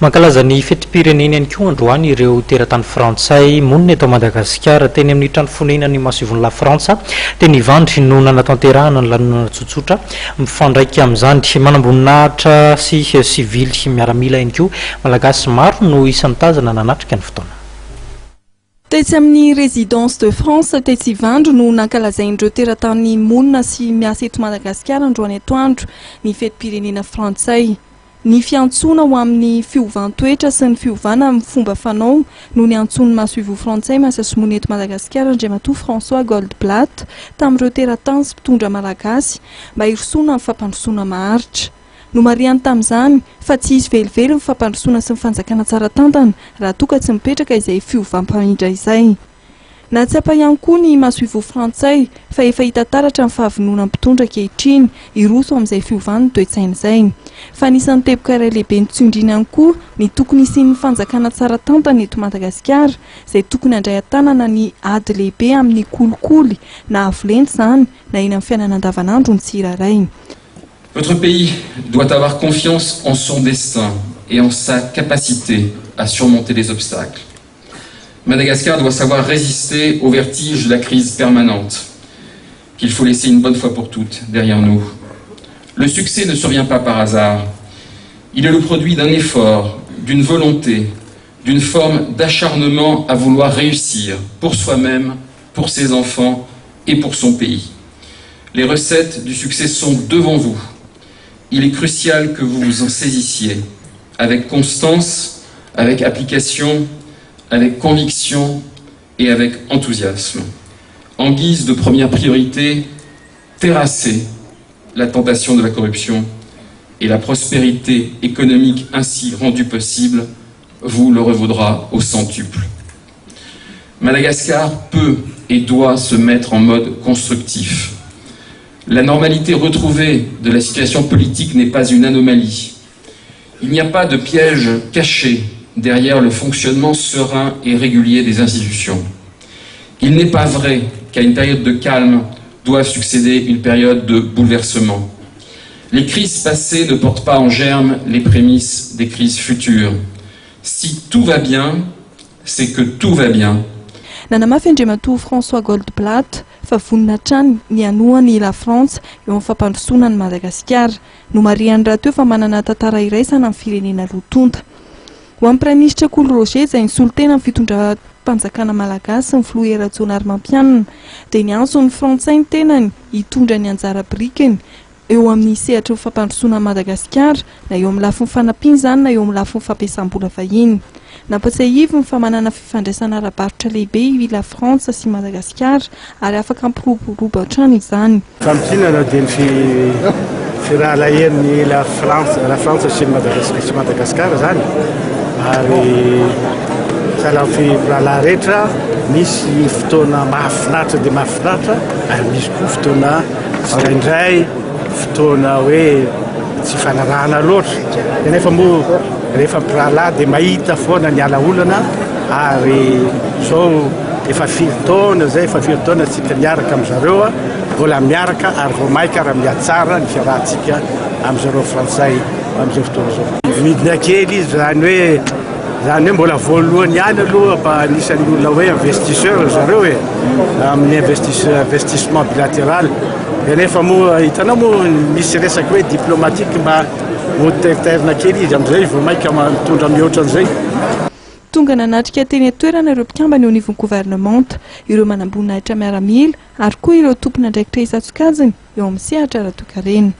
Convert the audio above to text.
Mankalaza ny feti-pirenena ihany koa androany ireo teratany frantsay monina eto Madagasikara teny amin'ny trano fonenany masivon'ny la Frantsa teny hivandry no nanatanterahana ny lanonana tsotsotra mifandraiky amin'izany manamboninahitra sy sivily miaramila ihany koa malagasy maro no isan'ny tazana nanatrika ny fotoana. Tetsy amin'ny résidence de France tetsy hivandro no nankalazain'ireo teratany monina sy miasa eto Madagasikara androany atoandro ny fetim-pirenena frantsay. Ny fiantsoana ho amin'ny fiovantoetra sy ny fiovana amin'ny fomba fanao no ny antsony masoivo frantsay masasomony eto Madagasikara Andriamatoa François Goldblatt tamin'ireo teratany sy mpitondra malagasy mba hirosoana amin'ny fampandrosoana maharitra. No mariany tamin'izany fa tsy hisy velively ny fampandrosoana sy ny fanjakana tsara tantana raha toka tsy mipetraka izay fiovam-pamindra izay. Natsapa ihany koa ny masoivo frantsay fa efa hita taratra ny fahavonona mpitondra ankehitriny hiroso amin'izay fiovana toe-tsaina izay. Fa anisan'ny teboka iray lehibe nitsondriana ihany koa ny tokony isian'ny fanjakana tsara tantana eto Madagasikara izay tokony handray an-tanana ny ady lehibe amin'ny kolikoly na avolenta izany na eny amin'ny fiainana andavanandro ny tsirairay. Votre pays doit avoir confiance en son destin et en sa capacité à surmonter les obstacles. Madagascar doit savoir résister au vertige de la crise permanente, qu'il faut laisser une bonne fois pour toutes derrière nous. Le succès ne survient pas par hasard. Il est le produit d'un effort, d'une volonté, d'une forme d'acharnement à vouloir réussir pour soi-même, pour ses enfants et pour son pays. Les recettes du succès sont devant vous. Il est crucial que vous vous en saisissiez avec constance, avec application, avec conviction et avec enthousiasme. En guise de première priorité, terrasser la tentation de la corruption et la prospérité économique ainsi rendue possible vous le revaudra au centuple. Madagascar peut et doit se mettre en mode constructif. La normalité retrouvée de la situation politique n'est pas une anomalie. Il n'y a pas de piège caché derrière le fonctionnement serein et régulier des institutions. Il n'est pas vrai qu'à une période de calme doit succéder une période de bouleversement. Les crises passées ne portent pas en germe les prémices des crises futures. Si tout va bien, c'est que tout va bien. Nanamafy Andriamatoa François Goldblatt fa vonina hatrany ny anoany la France eo amin'ny fampandrosoana ny Madagasikara no mariany raha teo fa manana tantara iraisana amin'ny firenena roa-tonta. Ho amin'ny praiminisitra Coly Roger izay nisolo tena amin'ny fitondram-panjakana malagasy ny filoha Erasona Armampianina dia ny antson'ny frantsay ny tenany hitondra ny anjara birikiny eo amin'ny sehatra fampandrosoana Madagasikara na eo amin'ny lafiny fanampiana izany na eo amin'ny lafiny fampiasam-bola vahiny. Nampatsiahivy fa manana fifandraisana ara-barotra lehibe i la Frantsa sy Madagasikara ary afaka ampiroboroba hatrany izany. Fampinana dia ny firahalahen'ny la Frantsa sy Madagasikara zany ary sahala firahalahy rehetra misy fotoana mahafinaritra dia mahafinaritra ary misy koa fotoana indraindray fotoana hoe tsy fanarahana loatra nefa moa rehefa mpirahalahy dia mahita foana ny alaolana ary zao efa 7 taona zay efa 7 taona tsika miaraka amin'zareo vola miaraka ary vao maika raha miatsara ny fiarahantsika amin'zareo frantsay amin'izao fotoana zao. Midina kely izy zany hoe mbola voalohany ihany aloha mba anisan'ny olona hoe investisseur zareo amin'ny investissement bilatéral nefa moa hitanao moa misy resaka hoe diplomatique mba moderterina kely izy amin'izay vao maika mitondra mihoatra an'izay. Tonga nanatrika teny atoerana ireo mpikambana eo anivon'ny gouvernemanta ireo manamboninahitra miaramila ary koa ireo tompona andraikitra isan-tsokajiny eo amin'ny sehatra ara-toekarena.